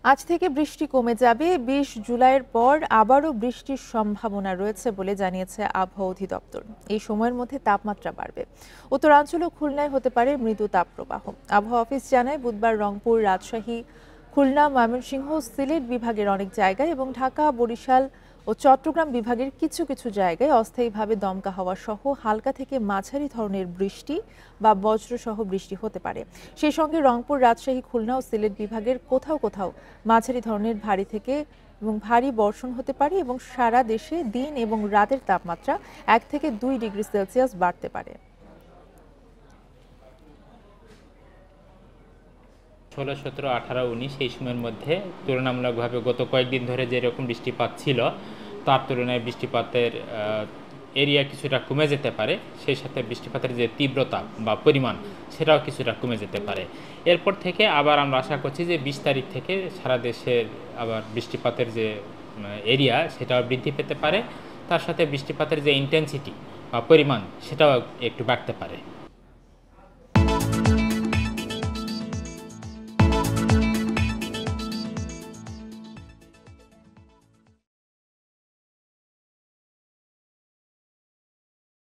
আজ থেকে বৃষ্টি কমে যাবে। ২০ জুলাইয়ের পর আবারও বৃষ্টির সম্ভাবনা রয়েছে বলে জানিয়েছে আবহাওয়া অধিদপ্তর। এই সময়ের মধ্যে তাপমাত্রা বাড়বে। উত্তরাঞ্চল ও খুলনায় হতে পারে মৃদু তাপপ্রবাহ। আবহাওয়া অফিস জানায়, বুধবার রংপুর, রাজশাহী, খুলনা, ময়মনসিংহ, সিলেট বিভাগের অনেক জায়গায় এবং ঢাকা, বরিশাল ও চট্টগ্রাম বিভাগের কিছু কিছু জায়গায় অস্থায়ীভাবে দমকা হাওয়া সহ হালকা থেকে মাঝারি ধরনের বৃষ্টি বা বজ্রসহ বৃষ্টি হতে পারে। সেই সঙ্গে রংপুর, রাজশাহী, খুলনা ও সিলেট বিভাগের কোথাও কোথাও মাঝারি ধরনের ভারী থেকে এবং ভারী বর্ষণ হতে পারে এবং সারা দেশে দিন এবং রাতের তাপমাত্রা ১ থেকে ২ ডিগ্রি সেলসিয়াস বাড়তে পারে। ১৬, ১৭, ১৮, ১৯ এই সময়ের মধ্যে তুলনামূলকভাবে গত কয়েকদিন ধরে যেরকম বৃষ্টিপাত ছিল তার তুলনায় বৃষ্টিপাতের এরিয়া কিছুটা কমে যেতে পারে। সেই সাথে বৃষ্টিপাতের যে তীব্রতা বা পরিমাণ সেটাও কিছুটা কমে যেতে পারে। এরপর থেকে আবার আমরা আশা করছি যে ২০ তারিখ থেকে সারা দেশের আবার বৃষ্টিপাতের যে এরিয়া সেটাও বৃদ্ধি পেতে পারে। তার সাথে বৃষ্টিপাতের যে ইন্টেন্সিটি বা পরিমাণ সেটাও একটু বাড়তে পারে।